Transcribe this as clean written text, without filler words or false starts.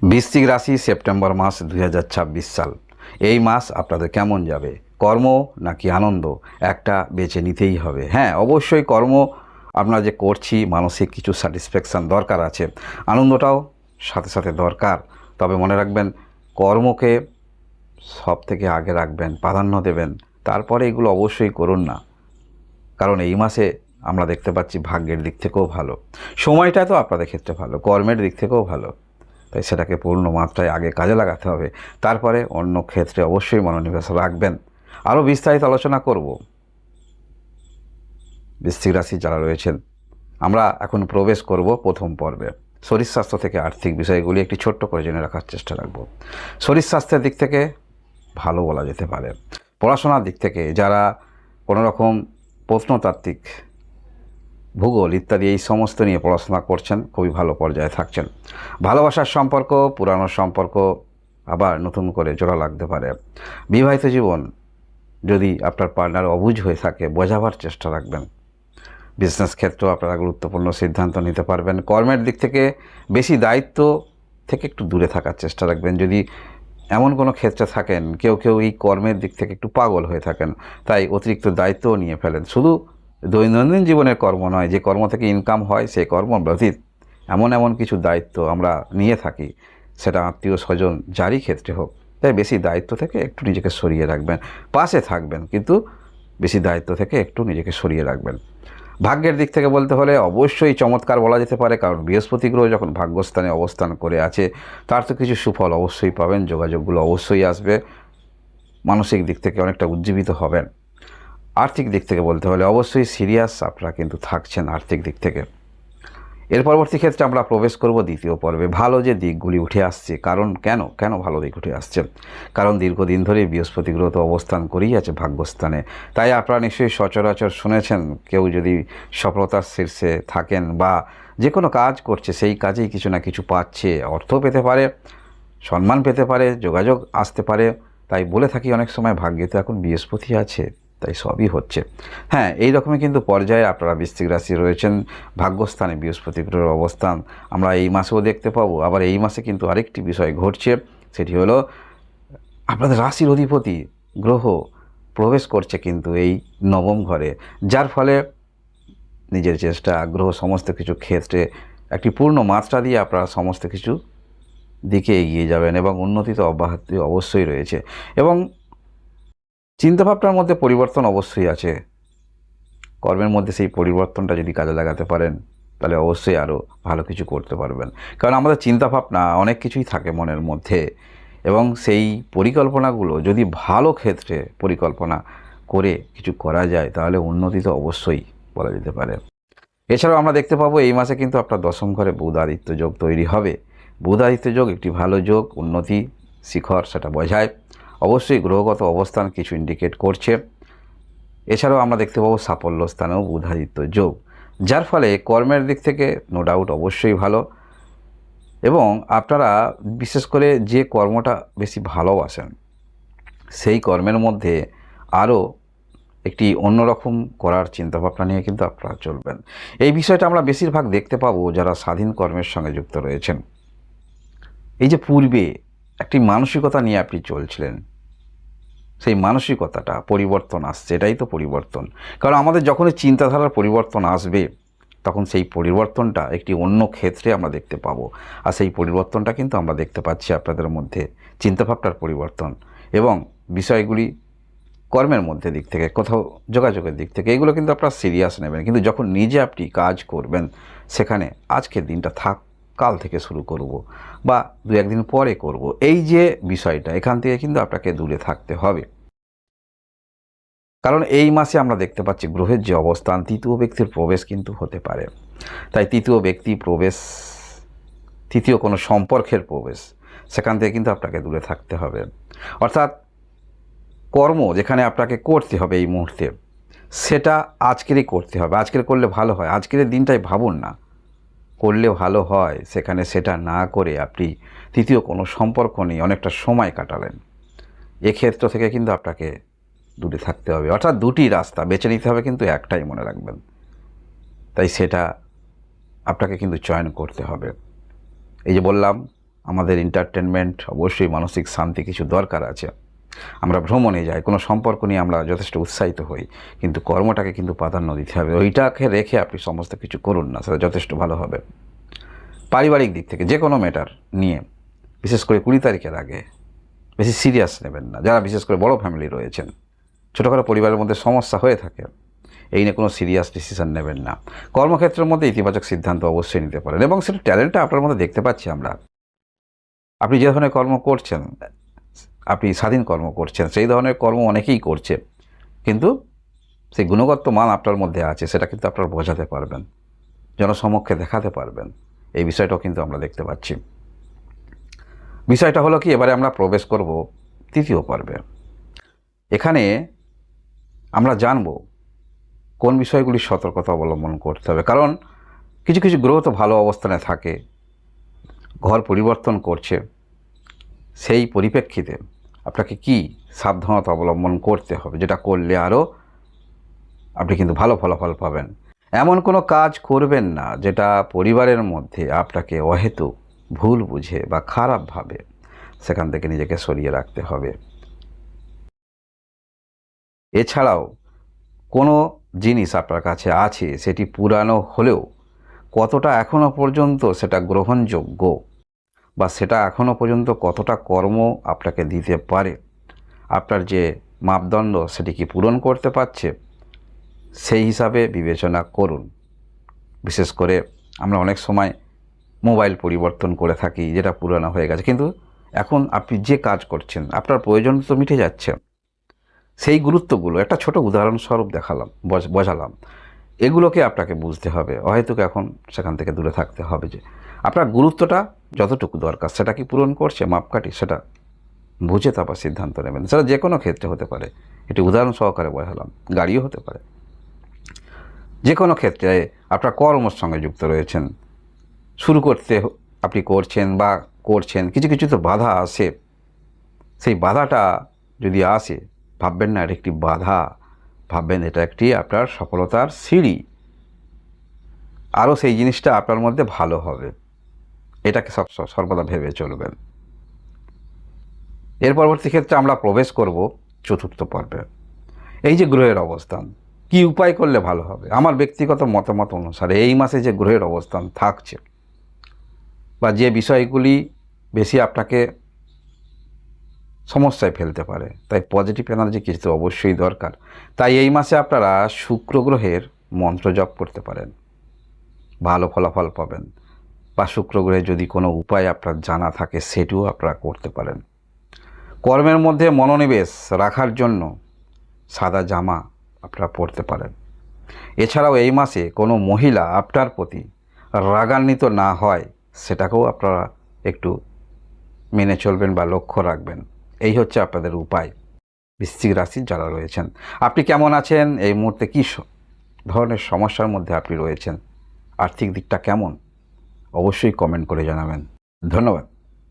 বৃশ্চিক রাশি সেপ্টেম্বর মাস 2026 সাল। এই মাস আপনাদের কেমন যাবে? কর্ম নাকি আনন্দ, একটা বেছে নিতেই হবে। হ্যাঁ, অবশ্যই কর্ম আমরা যে করছি মানসিক কিছু স্যাটিসফ্যাকশান দরকার আছে, আনন্দটাও সাথে সাথে দরকার। তবে মনে রাখবেন, কর্মকে সব থেকে আগে রাখবেন, প্রাধান্য দেবেন, তারপরে এগুলো অবশ্যই করুন না। কারণ এই মাসে আমরা দেখতে পাচ্ছি ভাগ্যের দিক থেকেও ভালো, সময়টা তো আপনাদের ক্ষেত্রে ভালো, কর্মের দিক থেকেও ভালো। তাই সেটাকে পূর্ণ মাত্রায় আগে কাজে লাগাতে হবে, তারপরে অন্য ক্ষেত্রে অবশ্যই মনোনিবেশ রাখবেন। আরও বিস্তারিত আলোচনা করব বৃশ্চিক রাশি যারা রয়েছেন। আমরা এখন প্রবেশ করব প্রথম পর্বে। শরীর স্বাস্থ্য থেকে আর্থিক বিষয়গুলি একটি ছোট্ট করে জেনে রাখার চেষ্টা রাখব। শরীর স্বাস্থ্যের দিক থেকে ভালো বলা যেতে পারে। পড়াশোনার দিক থেকে যারা কোনো রকম প্রত্নতাত্ত্বিক, ভূগোল ইত্যাদি এই সমস্ত নিয়ে পড়াশোনা করছেন, খুবই ভালো পর্যায়ে থাকছেন। ভালোবাসার সম্পর্ক, পুরানো সম্পর্ক আবার নতুন করে জোড়া লাগতে পারে। বিবাহিত জীবন যদি আপনার পার্টনার অবুঝ হয়ে থাকে, বোঝাবার চেষ্টা রাখবেন। বিজনেস ক্ষেত্রেও আপনারা গুরুত্বপূর্ণ সিদ্ধান্ত নিতে পারবেন। কর্মের দিক থেকে বেশি দায়িত্ব থেকে একটু দূরে থাকার চেষ্টা রাখবেন। যদি এমন কোনো ক্ষেত্রে থাকেন, কেউ এই কর্মের দিক থেকে একটু পাগল হয়ে থাকেন, তাই অতিরিক্ত দায়িত্বও নিয়ে ফেলেন। শুধু দৈনন্দিন জীবনের কর্ম নয়, যে কর্ম থেকে ইনকাম হয় সেই কর্ম ব্যতীত এমন কিছু দায়িত্ব আমরা নিয়ে থাকি, সেটা আত্মীয় স্বজন যারই ক্ষেত্রে হোক। তাই বেশি দায়িত্ব থেকে একটু নিজেকে সরিয়ে রাখবেন। পাশে থাকবেন, কিন্তু বেশি দায়িত্ব থেকে একটু নিজেকে সরিয়ে রাখবেন। ভাগ্যের দিক থেকে বলতে হলে অবশ্যই চমৎকার বলা যেতে পারে, কারণ বৃহস্পতি গ্রহ যখন ভাগ্যস্থানে অবস্থান করে আছে, তার তো কিছু সুফল অবশ্যই পাবেন, যোগাযোগগুলো অবশ্যই আসবে, মানসিক দিক থেকে অনেকটা উজ্জীবিত হবেন। আর্থিক দিক থেকে বলতে হলে অবশ্যই সিরিয়াস আপনারা কিন্তু থাকছেন আর্থিক দিক থেকে। এর পরবর্তী ক্ষেত্রে আমরা প্রবেশ করব দ্বিতীয় পর্বে। ভালো যে দিকগুলি উঠে আসছে, কারণ কেন ভালো দিক উঠে আসছে? কারণ দীর্ঘদিন ধরে বৃহস্পতি গ্রহ তো অবস্থান করেই আছে ভাগ্যস্থানে। তাই আপনারা নিশ্চয়ই সচরাচর শুনেছেন, কেউ যদি সফলতার শীর্ষে থাকেন বা যে কোনো কাজ করছে, সেই কাজেই কিছু না কিছু পাচ্ছে, অর্থ পেতে পারে, সম্মান পেতে পারে, যোগাযোগ আসতে পারে। তাই বলে থাকি অনেক সময়, ভাগ্যে তো এখন বৃহস্পতি আছে, তাই সবই হচ্ছে। হ্যাঁ, এই রকমই কিন্তু পর্যায়ে আপনারা বৃশ্চিক রাশি রয়েছেন। ভাগ্যস্থানে বৃহস্পতি গ্রহের অবস্থান আমরা এই মাসেও দেখতে পাবো। আবার এই মাসে কিন্তু আরেকটি বিষয় ঘটছে, সেটি হলো আপনাদের রাশির অধিপতি গ্রহ প্রবেশ করছে কিন্তু এই নবম ঘরে, যার ফলে নিজের চেষ্টা, আগ্রহ সমস্ত কিছু ক্ষেত্রে একটি পূর্ণ মাত্রা দিয়ে আপনারা সমস্ত কিছু দিকে এগিয়ে যাবেন, এবং উন্নতি তো অব্যাহত অবশ্যই রয়েছে। এবং চিন্তাভাবনার মধ্যে পরিবর্তন অবশ্যই আছে। কর্মের মধ্যে সেই পরিবর্তনটা যদি কাজে লাগাতে পারেন, তাহলে অবশ্যই আরও ভালো কিছু করতে পারবেন। কারণ আমাদের চিন্তাভাবনা অনেক কিছুই থাকে মনের মধ্যে, এবং সেই পরিকল্পনাগুলো যদি ভালো ক্ষেত্রে পরিকল্পনা করে কিছু করা যায়, তাহলে উন্নতি তো অবশ্যই বলা যেতে পারে। এছাড়াও আমরা দেখতে পাবো এই মাসে কিন্তু আপনার দশম ঘরে বুধ আদিত্য যোগ তৈরি হবে। বুধ আদিত্য যোগ একটি ভালো যোগ, উন্নতি শিখর সেটা বোঝায়। অবশ্যই গ্রহগত অবস্থান কিছু ইন্ডিকেট করছে। এছাড়াও আমরা দেখতে পাবো সাফল্য স্থানেও বুধ আদিত্য যোগ, যার ফলে কর্মের দিক থেকে নো ডাউট অবশ্যই ভালো। এবং আপনারা বিশেষ করে যে কর্মটা বেশি ভালোবাসেন, সেই কর্মের মধ্যে আরও একটি অন্যরকম করার চিন্তাভাবনা নিয়ে কিন্তু আপনারা চলবেন। এই বিষয়টা আমরা বেশিরভাগ দেখতে পাবো যারা স্বাধীন কর্মের সঙ্গে যুক্ত রয়েছেন। এই যে পূর্বে একটি মানসিকতা নিয়ে আপনি চলছিলেন, সেই মানসিকতাটা পরিবর্তন আসছে, এটাই তো পরিবর্তন। কারণ আমাদের যখনই চিন্তাধারার পরিবর্তন আসবে, তখন সেই পরিবর্তনটা একটি অন্য ক্ষেত্রে আমরা দেখতে পাবো। আর সেই পরিবর্তনটা কিন্তু আমরা দেখতে পাচ্ছি আপনাদের মধ্যে, চিন্তাভাবনার পরিবর্তন এবং বিষয়গুলি কর্মের মধ্যে দিক থেকে, কোথাও যোগাযোগের দিক থেকে, এগুলো কিন্তু আপনারা সিরিয়াস নেবেন। কিন্তু যখন নিজে আপনি কাজ করবেন, সেখানে আজকের দিনটা থাক, কাল থেকে শুরু করব বা দু একদিন পরে করব, এই যে বিষয়টা, এখান থেকে কিন্তু আপনাকে দূরে থাকতে হবে। কারণ এই মাসে আমরা দেখতে পাচ্ছি গ্রহের যে অবস্থান, তৃতীয় ব্যক্তির প্রবেশ কিন্তু হতে পারে। তাই তৃতীয় ব্যক্তি প্রবেশ, তৃতীয় কোনো সম্পর্কের প্রবেশ, সেখান থেকে কিন্তু আপনাকে দূরে থাকতে হবে। অর্থাৎ কর্ম যেখানে আপনাকে করতে হবে এই মুহূর্তে, সেটা আজকেরই করতে হবে। আজকের করলে ভালো হয়, আজকের দিনটাই ভাবুন না, করলে ভালো হয়। সেখানে সেটা না করে আপনি তৃতীয় কোনো সম্পর্ক নিয়ে অনেকটা সময় কাটালেন, এক্ষেত্র থেকে কিন্তু আপনাকে দূরে থাকতে হবে। অর্থাৎ দুটি রাস্তা বেছে নিতে হবে, কিন্তু একটাই মনে রাখবেন। তাই সেটা আপনাকে কিন্তু চয়ন করতে হবে। এই যে বললাম, আমাদের এন্টারটেনমেন্ট, অবশ্যই মানসিক শান্তি কিছু দরকার আছে। আমরা ভ্রমণে যাই, কোনো সম্পর্ক নিয়ে আমরা যথেষ্ট উৎসাহিত হই, কিন্তু কর্মটাকে কিন্তু প্রাধান্য দিতে হবে। ওইটাকে রেখে আপনি সমস্ত কিছু করুন না, সেটা যথেষ্ট ভালো হবে। পারিবারিক দিক থেকে যে কোনো ম্যাটার নিয়ে, বিশেষ করে 20 তারিখের আগে বেশি সিরিয়াস নেবেন না। যারা বিশেষ করে বড় ফ্যামিলি রয়েছেন, ছোটোখাটো পরিবারের মধ্যে সমস্যা হয়ে থাকে, এই নিয়ে কোনো সিরিয়াস ডিসিশন নেবেন না। কর্মক্ষেত্রের মধ্যে ইতিবাচক সিদ্ধান্ত অবশ্যই নিতে পারেন, এবং সেটা ট্যালেন্টটা আপনার মধ্যে দেখতে পাচ্ছি আমরা। আপনি যে ধরনের কর্ম করছেন, আপনি স্বাধীন কর্ম করছেন, সেই ধরনের কর্ম অনেকেই করছে, কিন্তু সেই গুণগত মান আপনার মধ্যে আছে, সেটা কিন্তু আপনারা বোঝাতে পারবেন, জনসমক্ষে দেখাতে পারবেন। এই বিষয়টাও কিন্তু আমরা দেখতে পাচ্ছি। বিষয়টা হলো কি, এবারে আমরা প্রবেশ করব তৃতীয় পর্বে। এখানে আমরা জানব কোন বিষয়গুলি সতর্কতা অবলম্বন করতে হবে। কারণ কিছু কিছু গ্রহ তো ভালো অবস্থানে থাকে, ঘর পরিবর্তন করছে, সেই পরিপ্রেক্ষিতে আপনাকে কি সাবধানতা অবলম্বন করতে হবে, যেটা করলে আরও আপনি কিন্তু ভালো ফলাফল পাবেন। এমন কোনো কাজ করবেন না যেটা পরিবারের মধ্যে আপনাকে অহেতুক ভুল বুঝে বা খারাপভাবে সেখান থেকে নিজেকে সরিয়ে রাখতে হবে। এছাড়াও কোনো জিনিস আপনার কাছে আছে, সেটি পুরানো হলেও কতটা এখনও পর্যন্ত সেটা গ্রহণযোগ্য, বা সেটা এখনও পর্যন্ত কতটা কর্ম আপনাকে দিতে পারে, আপনার যে মাপদণ্ড সেটি কি পূরণ করতে পারছে, সেই হিসাবে বিবেচনা করুন। বিশেষ করে আমরা অনেক সময় মোবাইল পরিবর্তন করে থাকি, যেটা পুরানো হয়ে গেছে, কিন্তু এখন আপনি যে কাজ করছেন আপনার প্রয়োজন তো মিটে যাচ্ছে। সেই গুরুত্বগুলো একটা ছোট উদাহরণস্বরূপ দেখালাম, বোঝালাম, এগুলোকে আপনাকে বুঝতে হবে। অহেতুক এখন সেখান থেকে দূরে থাকতে হবে, যে আপনার গুরুত্বটা যতটুকু দরকার সেটা কি পূরণ করছে, মাপকাঠি, সেটা বুঝে তারপর সিদ্ধান্ত নেবেন। সেটা যে কোনো ক্ষেত্রে হতে পারে, এটি উদাহরণ সহকারে বোঝালাম, গাড়িও হতে পারে। যে কোনো ক্ষেত্রে আপনার কর্মের সঙ্গে যুক্ত রয়েছেন, শুরু করতে আপনি করছেন বা করছেন, কিছু কিছু তো বাধা আসে। সেই বাধাটা যদি আসে, ভাববেন না এটা একটি বাধা, ভাববেন এটা একটি আপনার সফলতার সিঁড়ি। আরও সেই জিনিসটা আপনার মধ্যে ভালো হবে, এটাকে সর্বদা ভেবে চলবেন। এর পরবর্তী ক্ষেত্রে আমরা প্রবেশ করব চতুর্থ পর্বে। এই যে গ্রহের অবস্থান, কি উপায় করলে ভালো হবে, আমার ব্যক্তিগত মতামত অনুসারে এই মাসে যে গ্রহের অবস্থান থাকছে, বা যে বিষয়গুলি বেশি আপনাকে সমস্যায় ফেলতে পারে, তাই পজিটিভ এনার্জি কিছু তো অবশ্যই দরকার। তাই এই মাসে আপনারা শুক্র গ্রহের মন্ত্র জপ করতে পারেন, ভালো ফলাফল পাবেন। বা শুক্র গ্রহের যদি কোনো উপায় আপনার জানা থাকে, সেটিও আপনারা করতে পারেন। কর্মের মধ্যে মনোনিবেশ রাখার জন্য সাদা জামা আপনারা পরতে পারেন। এছাড়াও এই মাসে কোনো মহিলা আপনার প্রতি রাগান্বিত না হয়, সেটাকেও আপনারা একটু মেনে চলবেন বা লক্ষ্য রাখবেন। এই হচ্ছে আপনাদের উপায়। বৃশ্চিক রাশির যারা রয়েছেন, আপনি কেমন আছেন, এই মুহূর্তে কী ধরনের সমস্যার মধ্যে আপনি রয়েছেন, আর্থিক দিকটা কেমন, অবশ্যই কমেন্ট করে জানাবেন। ধন্যবাদ।